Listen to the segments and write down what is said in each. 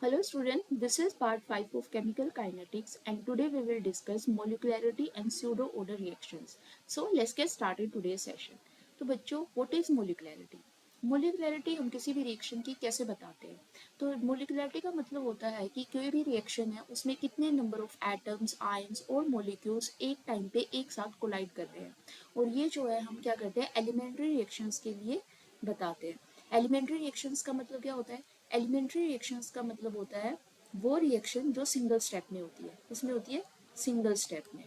Hello student, this is part 5 of chemical kinetics and today we will discuss molecularity and pseudo-order reactions. So let's get started today's session. तो बच्चों, what is molecularity? Molecularity हम किसी भी reaction की कैसे बताते हैं? तो मोलिकुलरिटी का मतलब होता है कि कोई भी रिएक्शन है उसमें कितने नंबर ऑफ एटम्स, आयंस और मोलिक्यूल्स एक टाइम पे एक साथ कोलाइड कर रहे हैं और ये जो है हम क्या करते हैं एलिमेंट्री रिएक्शंस के लिए बताते हैं। एलिमेंट्री रिएक्शंस का मतलब क्या होता है? एलिमेंट्री रिएक्शंस का मतलब होता है वो रिएक्शन जो सिंगल स्टेप में होती है। इसमें होती है सिंगल स्टेप में।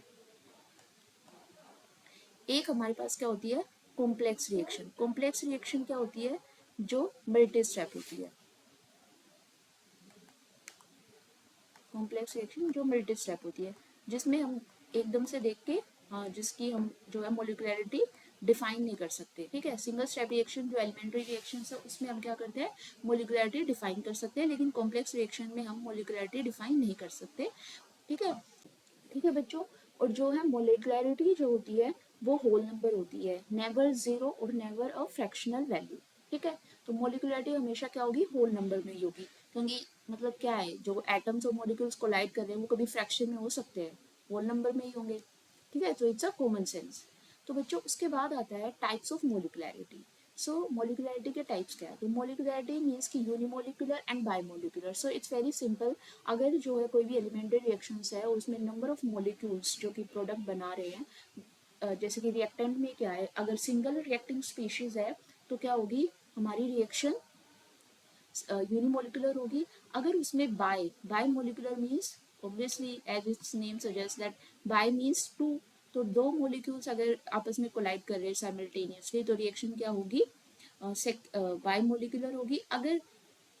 एक हमारे पास क्या होती है कॉम्प्लेक्स रिएक्शन। कॉम्प्लेक्स रिएक्शन क्या होती है? जो मल्टी स्टेप होती है। कॉम्प्लेक्स रिएक्शन जो मल्टी स्टेप होती है जिसमें हम एकदम से देख के जिसकी हम जो है मोलिकुलरिटी डिफाइन नहीं कर सकते। ठीक है, सिंगल स्टेप रिएक्शन जो एलिमेंट्री रिएक्शन है उसमें हम क्या करते हैं मोलिकुलरिटी डिफाइन कर सकते हैं, लेकिन कॉम्प्लेक्स रिएक्शन में हम मोलिकुलरिटी डिफाइन नहीं कर सकते। ठीक है, ठीक है बच्चों। और जो है मोलिकुलरिटी जो होती है वो होल नंबर होती है, नेवर जीरो और नेवर अ फ्रैक्शनल वैल्यू। ठीक है, तो मोलिकुलरिटी हमेशा क्या होगी होल नंबर में ही होगी, क्योंकि मतलब क्या है जो एटम्स और मॉलिक्यूल्स कोलाइड कर रहे हैं वो कभी फ्रैक्शन में हो सकते हैं, होल नंबर में ही होंगे। ठीक है, तो इट्स अ कॉमन सेंस। तो बच्चों उसके बाद आता है types of molecularity. So molecularity के टाइप्स क्या है? तो मोलिकुलरिटी मीन्स कि unimolecular and bimolecular. So it's very simple. अगर जो है कोई भी एलिमेंट्री रिएक्शंस है उसमें नंबर ऑफ मोलिक्यूल्स जो कि प्रोडक्ट बना रहे हैं, जैसे कि रिएक्टेंट में क्या है, अगर सिंगल रिएक्टिंग स्पीशीज है तो क्या होगी हमारी रिएक्शन यूनिमोलिकुलर होगी। अगर उसमें bimolecular means obviously as its name suggest that bi means two. तो दो मोलिक्यूल्स अगर आपस में कोलाइड कर रहे हैं साइमल्टेनियसली तो रिएक्शन क्या होगी बाय मोलिकुलर होगी। अगर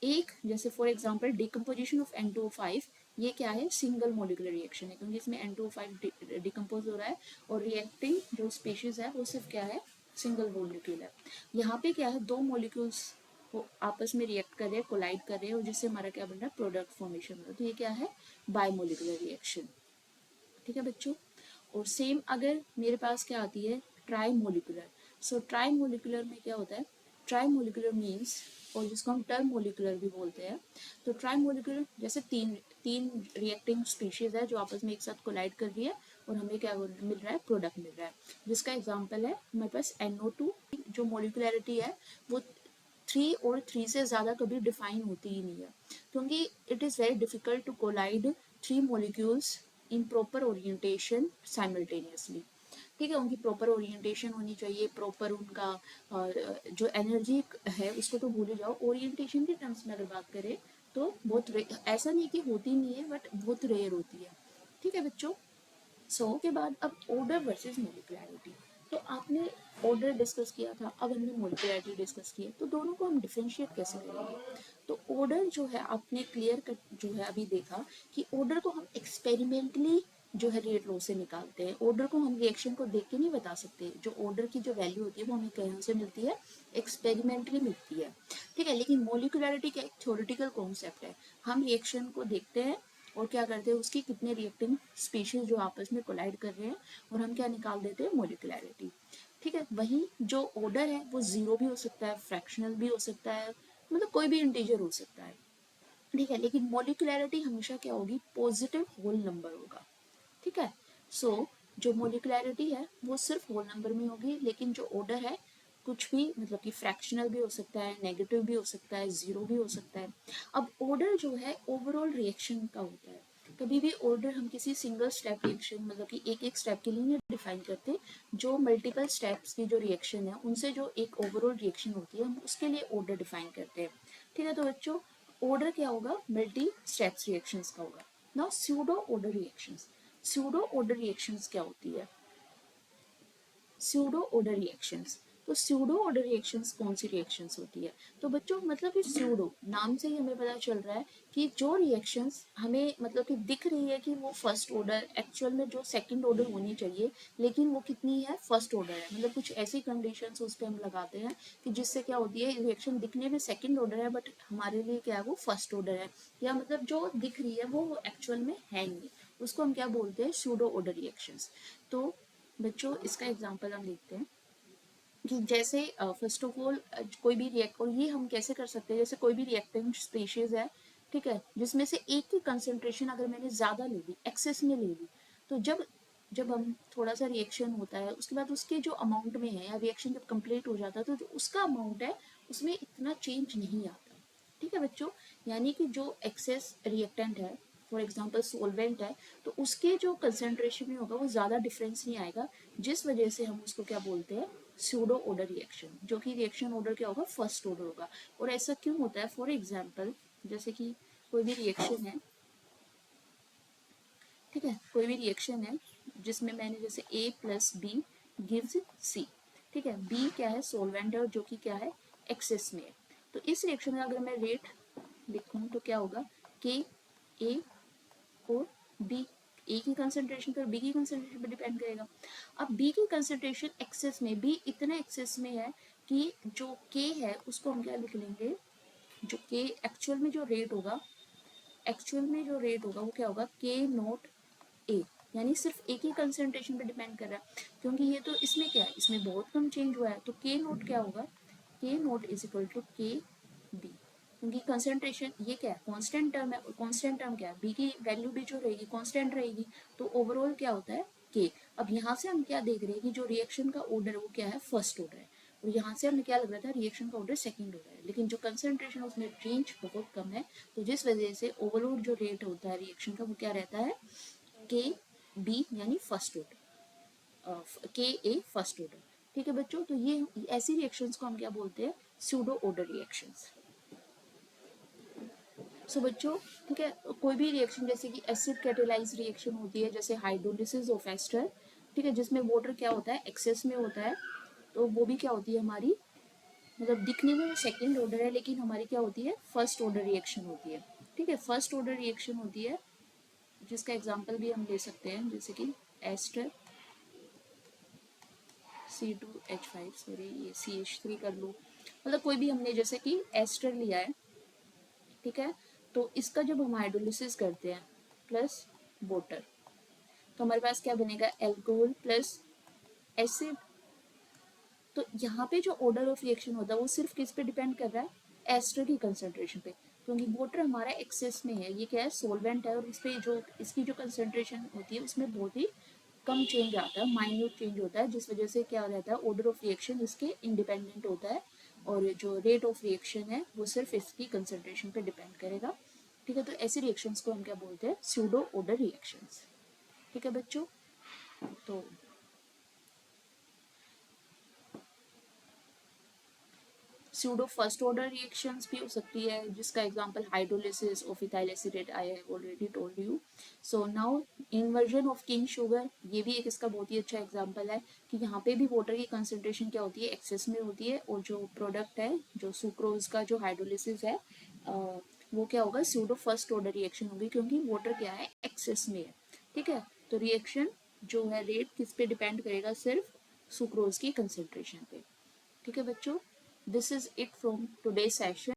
एक जैसे for example decomposition of N2O5, ये क्या है सिंगल मोलिकुलर रिएक्शन है क्योंकि इसमें N2O5 डिकम्पोज हो रहा है और रिएक्टिंग जो स्पीशीज है वो सिर्फ क्या है सिंगल मोलिक्यूल है। यहाँ पे क्या है दो मोलिक्यूल्स वो आपस में रिएक्ट कर रहे हैं, कोलाइड कर रहे हैं और जिससे हमारा क्या बन रहा है प्रोडक्ट फॉर्मेशन हो रहा है। तो ये क्या है बायमोलिकुलर रिएक्शन। ठीक है बच्चों। और सेम अगर मेरे पास क्या आती है try molecular. So try molecular में क्या होता है ट्राई मोलिकुलर मीन्स और जिसको हम टर्म मोलिकुलर भी बोलते हैं। तो ट्राई मोलिकुलर जैसे तीन तीन रिएक्टिंग स्पीशीज है जो आपस में एक साथ कोलाइड कर रही है और हमें क्या मिल रहा है प्रोडक्ट मिल रहा है, जिसका एग्जांपल है हमारे पास NO2। जो मोलिकुलरिटी है वो 3 से ज़्यादा कभी डिफाइन होती ही नहीं है, क्योंकि it is very difficult to collide 3 molecules in proper orientation simultaneously. ठीक है, उनकी प्रॉपर ओरिएंटेशन होनी चाहिए, प्रॉपर उनका जो एनर्जी है उसको तो भूल ही जाओ। ओरिएंटेशन के टर्म्स में अगर बात करें तो बहुत ऐसा नहीं कि होती नहीं है बट बहुत रेयर होती है। ठीक है बच्चों। के बाद अब ऑर्डर वर्सेस मोलिकुलरिटी। तो आपने ऑर्डर डिस्कस किया था, अब हमने मोलिकुलरिटी डिस्कस की है, तो दोनों को हम डिफरेंशिएट कैसे करेंगे? तो ऑर्डर जो है आपने क्लियर कट जो है अभी देखा कि ऑर्डर को हम एक्सपेरिमेंटली जो है रेट लॉ से निकालते हैं। ऑर्डर को हम रिएक्शन को देख के नहीं बता सकते। जो ऑर्डर की जो वैल्यू होती है वो हमें कहाँ से मिलती है एक्सपेरिमेंटली मिलती है। ठीक है, लेकिन मोलिकुलरिटी का एक थ्योरेटिकल कॉन्सेप्ट है। हम रिएक्शन को देखते हैं और क्या करते हैं उसकी कितने रिएक्टिंग स्पीशीज जो आपस में कोलाइड कर रहे हैं और हम क्या निकाल देते हैं मोलिकुलरिटी। ठीक है, वही जो ऑर्डर है वो जीरो भी हो सकता है, फ्रैक्शनल भी हो सकता है, मतलब कोई भी इंटीजर हो सकता है। ठीक है, लेकिन मोलिकुलरिटी हमेशा क्या होगी पॉजिटिव होल नंबर होगा। ठीक है। जो मोलिकुलरिटी है वो सिर्फ होल नंबर में होगी, लेकिन जो ऑर्डर है कुछ भी मतलब कि फ्रैक्शनल भी हो सकता है, नेगेटिव भी हो सकता है, जीरो भी हो सकता है। अब ऑर्डर जो है ओवरऑल रिएक्शन का होता है। कभी भी ऑर्डर हम किसी सिंगल स्टेप रिएक्शन मतलब कि एक एक स्टेप के लिए नहीं डिफाइन करते। जो मल्टीपल स्टेप्स की जो रिएक्शन है उनसे जो एक ओवरऑल रिएक्शन होती है हम उसके लिए ऑर्डर डिफाइन करते हैं। ठीक है, तो बच्चों ऑर्डर क्या होगा मल्टी स्टेप्स रिएक्शंस का होगा। Now pseudo order reactions. Pseudo order reactions क्या होती है? Pseudo order reactions. तो स्यूडो ऑर्डर रिएक्शंस कौन सी रिएक्शंस होती है? तो बच्चों मतलब कि स्यूडो नाम से ही हमें पता चल रहा है कि जो रिएक्शंस हमें मतलब कि दिख रही है कि वो फर्स्ट ऑर्डर एक्चुअल में जो सेकंड ऑर्डर होनी चाहिए, लेकिन वो कितनी है फर्स्ट ऑर्डर है। मतलब कुछ ऐसी कंडीशंस उस पर हम लगाते हैं कि जिससे क्या होती है रिएक्शन दिखने में सेकंड ऑर्डर है बट हमारे लिए क्या है वो फर्स्ट ऑर्डर है, या मतलब जो दिख रही है वो एक्चुअल में है नहीं। उसको हम क्या बोलते हैं स्यूडो ऑर्डर रिएक्शंस। तो बच्चों इसका एग्जांपल हम देखते हैं कि जैसे फर्स्ट ऑफ ऑल कोई भी रिएक्ट और ये हम कैसे कर सकते हैं, जैसे कोई भी रिएक्टेंट स्पीशीज है ठीक है, जिसमें से एक की कंसेंट्रेशन अगर मैंने ज़्यादा ले ली, एक्सेस में ले ली, तो जब जब हम थोड़ा सा रिएक्शन होता है उसके बाद उसके जो अमाउंट में है या रिएक्शन जब कंप्लीट हो जाता है तो जो उसका अमाउंट है उसमें इतना चेंज नहीं आता। ठीक है बच्चों, यानी कि जो एक्सेस रिएक्टेंट है, फॉर एग्जांपल सोलवेंट है, तो उसके जो कंसेंट्रेशन में होगा वो ज़्यादा डिफरेंस नहीं आएगा, जिस वजह से हम उसको क्या बोलते हैं, स्यूडो ऑर्डर रिएक्शन, जो कि रिएक्शन ऑर्डर क्या होगा, फर्स्ट ऑर्डर होगा। और ऐसा क्यों होता है, फॉर एग्जाम्पल जैसे कि कोई भी रिएक्शन है, ठीक है, कोई भी रिएक्शन है जिसमें मैंने जैसे A plus B gives C, ठीक है, B क्या है, सोलवेंट है और जो कि क्या है, एक्सेस में है। तो इस रिएक्शन में अगर मैं रेट लिखूं तो क्या होगा, के ए और बी, ए की कंसेंट्रेशन पर बी की कंसेंट्रेशन पर डिपेंड करेगा। अब बी की कंसेंट्रेशन एक्सेस में, बी इतना एक्सेस में है कि जो के है उसको हम क्या लिख लेंगे, जो के एक्चुअल में जो रेट होगा, एक्चुअल में जो रेट होगा वो क्या होगा, के नोट ए, यानी सिर्फ एक ही कंसेंट्रेशन पे डिपेंड कर रहा है, क्योंकि ये तो इसमें क्या है, इसमें बहुत कम चेंज हुआ है, तो के नोट क्या होगा, के नोट इज इक्वल टू के बी, क्योंकि कंसेंट्रेशन ये क्या है, कांस्टेंट टर्म है, और कांस्टेंट टर्म क्या है, बी की वैल्यू भी जो रहेगी कांस्टेंट रहेगी, तो ओवरऑल क्या होता है, के। अब यहाँ से हम क्या देख रहे हैं कि जो रिएक्शन का ऑर्डर है वो क्या है, फर्स्ट ऑर्डर है, और यहाँ से हमें क्या लग रहा था, रिएक्शन का ऑर्डर सेकंड ऑर्डर है, लेकिन जो कंसेंट्रेशन उसमें चेंज बहुत कम है, तो जिस वजह से ओवरऑल जो रेट होता है रिएक्शन का वो क्या रहता है, के बी यानी फर्स्ट ऑर्डर, के ए फर्स्ट ऑर्डर। ठीक है बच्चों, तो ये ऐसी रिएक्शंस को हम क्या बोलते हैं, स्यूडो ऑर्डर रिएक्शंस। सो बच्चों, ठीक है, कोई भी रिएक्शन जैसे कि एसिड कैटेलाइज रिएक्शन होती है, जैसे हाइड्रोलिसिस ऑफ एस्टर, ठीक है, जिसमें वाटर क्या होता है, एक्सेस में होता है, तो वो भी क्या होती है हमारी, मतलब दिखने में वो सेकेंड ऑर्डर है लेकिन हमारी क्या होती है, फर्स्ट ऑर्डर रिएक्शन होती है। ठीक है, फर्स्ट ऑर्डर रिएक्शन होती है, जिसका एग्जाम्पल भी हम ले सकते हैं, जैसे कि एस्टर C2H5, सॉरी ये CH3 कर लो, मतलब कोई भी हमने जैसे कि एस्टर लिया है, ठीक है, तो इसका जब हम हाइड्रोलिसिस करते हैं प्लस वाटर, तो हमारे पास क्या बनेगा, एल्कोहल प्लस एसिड। तो यहाँ पे जो ऑर्डर ऑफ रिएक्शन होता है वो सिर्फ किस पे डिपेंड कर रहा है, एस्टर की कंसेंट्रेशन पे, क्योंकि वाटर हमारा एक्सेस में है, ये क्या है, सोलवेंट है, और इस पे जो इसकी जो कंसेंट्रेशन होती है उसमें बहुत ही कम चेंज आता है, माइन्यूट चेंज होता है, जिस वजह से क्या रहता है, ऑर्डर ऑफ रिएक्शन इसके इंडिपेंडेंट होता है, और जो रेट ऑफ रिएक्शन है वो सिर्फ इसकी कंसेंट्रेशन पे डिपेंड करेगा। ठीक है, तो ऐसी रिएक्शंस को हम क्या बोलते हैं, स्यूडो ऑर्डर रिएक्शंस। ठीक है बच्चों, तो स्यूडो फर्स्ट ऑर्डर रिएक्शंस भी हो सकती है, जिसका example hydrolysis of ethyl acetate I have already told you. So now inversion of king sugar, ये भी एक इसका बहुत ही अच्छा एग्जांपल है कि यहाँ पे भी वाटर की कंसेंट्रेशन क्या होती है, एक्सेस में होती है, और जो प्रोडक्ट है, जो सुक्रोज का जो हाइड्रोलिसिस है, वो क्या होगा, स्यूडो फर्स्ट ऑर्डर रिएक्शन होगी, क्योंकि वाटर क्या है, एक्सेस में है। ठीक है, तो रिएक्शन जो है रेट किस पे डिपेंड करेगा, सिर्फ सुक्रोज की कंसेंट्रेशन पे। ठीक है बच्चों, this is it from today's session.